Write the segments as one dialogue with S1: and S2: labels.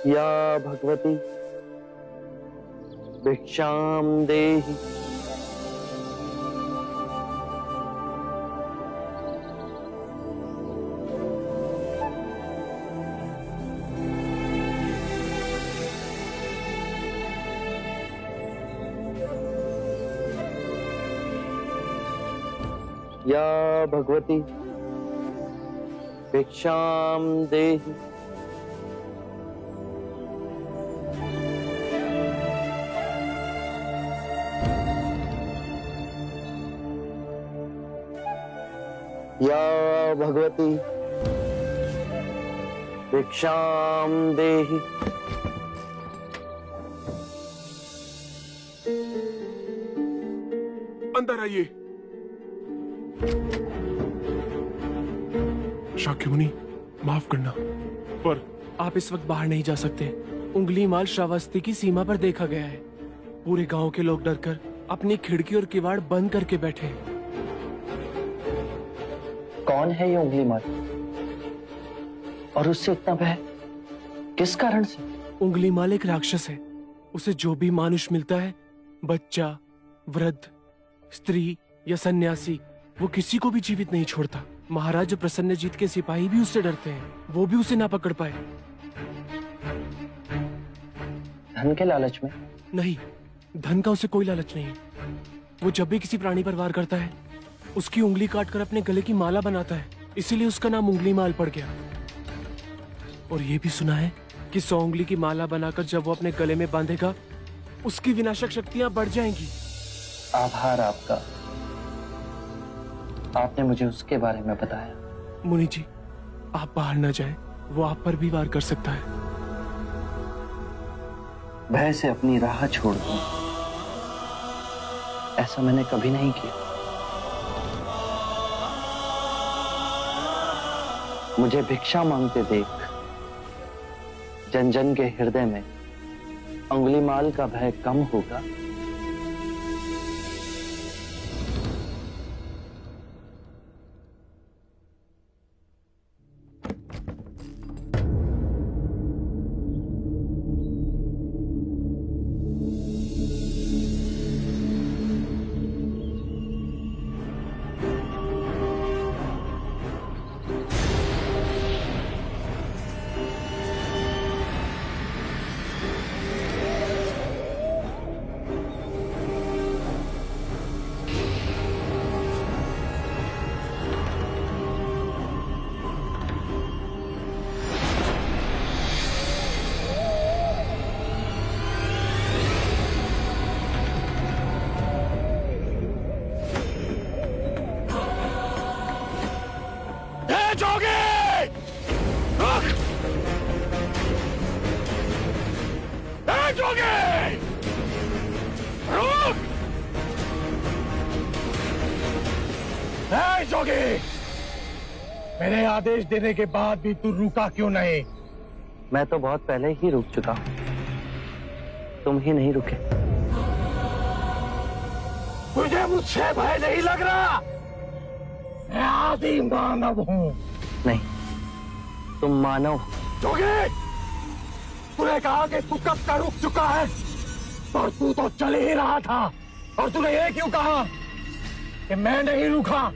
S1: या भगवती भिक्षां देहि। या भगवती भिक्षां देहि। या भगवती भिक्षां देहि।
S2: अंदर आइए। शाक्यमुनि, माफ करना, पर
S3: आप इस वक्त बाहर नहीं जा सकते। उंगलीमाल श्रावस्ती की सीमा पर देखा गया है। पूरे गांव के लोग डरकर अपनी खिड़की और किवाड़ बंद करके बैठे हैं।
S1: कौन है ये उंगलीमाल और उससे इतना भय किस कारण से?
S3: उंगलीमाल एक राक्षस है। उसे जो भी मानुष मिलता है, बच्चा, वृद्ध, स्त्री या सन्यासी, वो किसी को भी जीवित नहीं छोड़ता। महाराज प्रसन्नजीत के सिपाही भी उससे डरते हैं, वो भी उसे ना पकड़ पाए।
S1: धन के लालच में?
S3: नहीं, धन का उसे कोई लालच नहीं है। वो जब भी किसी प्राणी पर वार करता है, उसकी उंगली काटकर अपने गले की माला बनाता है। इसीलिए उसका नाम उंगलीमाल पड़ गया। और ये भी सुना है कि 100 उंगली की माला बनाकर जब वो अपने गले में बांधेगा, उसकी विनाशक शक्तियां बढ़ जाएंगी।
S1: आभार आपका, आपने मुझे उसके बारे में बताया।
S3: मुनि जी, आप बाहर न जाएं, वो आप पर भी वार कर सकता है।
S1: भय से अपनी राह छोड़ दूं, ऐसा मैंने कभी नहीं किया। मुझे भिक्षा मांगते देख जन जन के हृदय में उंगलीमाल का भय कम होगा।
S2: जोगी, मेरे आदेश देने के बाद भी तू रुका क्यों नहीं?
S1: मैं तो बहुत पहले ही रुक चुका हूं, तुम ही नहीं रुके।
S2: मुझे मुझसे भय नहीं लग रहा। मैं आदि मानव हूं।
S1: नहीं, तुम मानव हो।
S2: जोगी, तूने कहा कि तू कब का रुक चुका है, पर तू तो चल ही रहा था। और तूने ये क्यों कहा कि मैं नहीं रुका?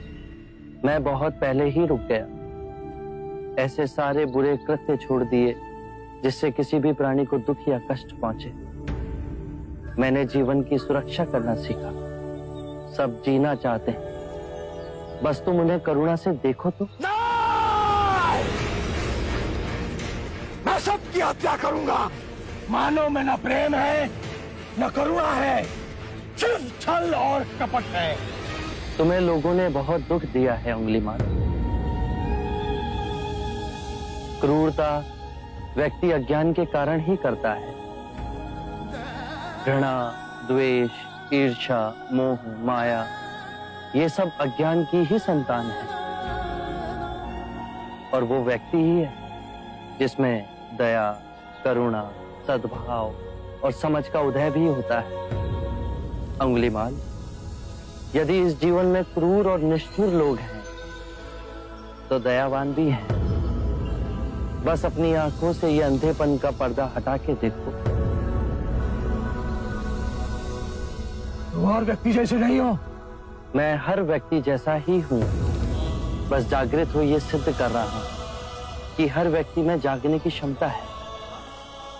S1: मैं बहुत पहले ही रुक गया। ऐसे सारे बुरे कृत्य छोड़ दिए जिससे किसी भी प्राणी को दुख या कष्ट पहुंचे। मैंने जीवन की सुरक्षा करना सीखा। सब जीना चाहते हैं, बस तुम उन्हें करुणा से देखो तो।
S2: मैं सबकी हत्या करूंगा। मानो में न प्रेम है न करुणा है, सिर्फ छल और कपट है।
S1: तुम्हें लोगों ने बहुत दुख दिया है उंगलीमाल। क्रूरता व्यक्ति अज्ञान के कारण ही करता है। घृणा, द्वेष, ईर्ष्या, मोह, माया, ये सब अज्ञान की ही संतान है। और वो व्यक्ति ही है जिसमें दया, करुणा, सद्भाव और समझ का उदय भी होता है। उंगलीमाल, यदि इस जीवन में क्रूर और निष्ठुर लोग हैं, तो दयावान भी हैं। बस अपनी आंखों से ये अंधेपन का पर्दा हटा के देखो।
S2: तुम और व्यक्ति जैसे नहीं हो।
S1: मैं हर व्यक्ति जैसा ही हूं, बस जागृत हो ये सिद्ध कर रहा हूं कि हर व्यक्ति में जागने की क्षमता है।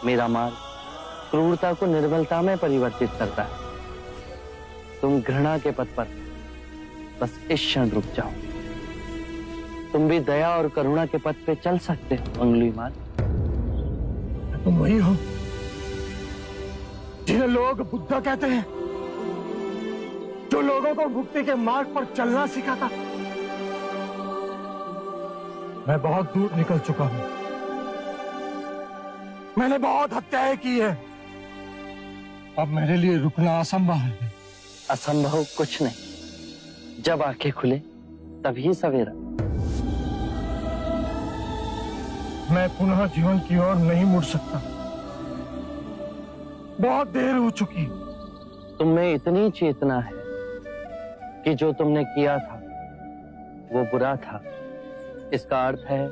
S1: मेरा मार्ग क्रूरता को निर्बलता में परिवर्तित करता है। तुम घृणा के पथ पर बस इस क्षण रुक जाओ। तुम भी दया और करुणा के पथ पे चल सकते हो अंगुलीमाल।
S2: तुम वही हो जिन्हें लोग बुद्धा कहते हैं, जो लोगों को मुक्ति के मार्ग पर चलना सिखाता। मैं बहुत दूर निकल चुका हूं। मैंने बहुत हत्याएं की है। अब मेरे लिए रुकना असंभव है।
S1: असंभव कुछ नहीं, जब आंखें खुले तभी सवेरा।
S2: मैं पुनः जीवन की ओर नहीं मुड़ सकता। बहुत देर हो चुकी।
S1: तुम में इतनी चेतना है कि जो तुमने किया था वो बुरा था। इसका अर्थ है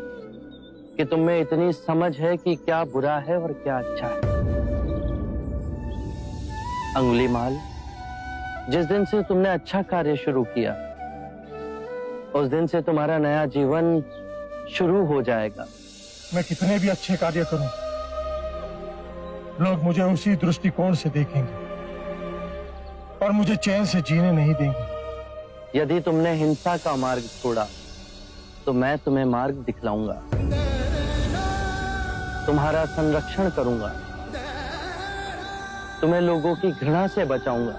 S1: कि तुम में इतनी समझ है कि क्या बुरा है और क्या अच्छा है। अंगुलीमाल, जिस दिन से तुमने अच्छा कार्य शुरू किया, उस दिन से तुम्हारा नया जीवन शुरू हो जाएगा।
S2: मैं कितने भी अच्छे कार्य करूं, लोग मुझे उसी दृष्टिकोण से देखेंगे और मुझे चैन से जीने नहीं देंगे।
S1: यदि तुमने हिंसा का मार्ग छोड़ा तो मैं तुम्हें मार्ग दिखलाऊंगा। तुम्हारा संरक्षण करूंगा। तुम्हें लोगों की घृणा से बचाऊंगा।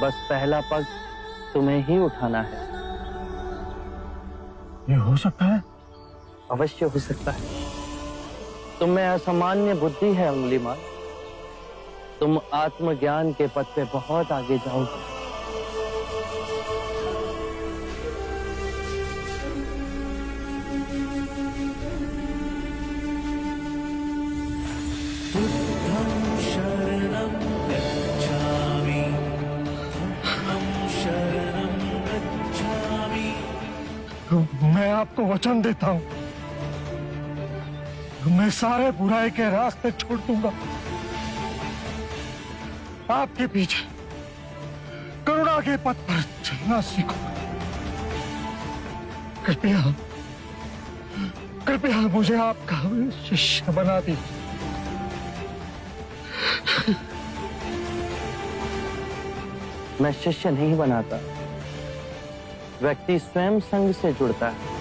S1: बस पहला पग तुम्हें ही उठाना है।
S2: ये हो सकता है?
S1: अवश्य हो सकता है। तुम में असामान्य बुद्धि है अंगुलीमाल। तुम आत्मज्ञान के पथ पे बहुत आगे जाओगे।
S2: मैं आपको वचन देता हूं, मैं सारे बुराई के रास्ते छोड़ दूंगा। आपके पीछे करुणा के पथ पर चलना सीखूंगा। कृपया कृपया मुझे आपका शिष्य बना दीजिए।
S1: मैं शिष्य नहीं बनाता, व्यक्ति स्वयं संग से जुड़ता है।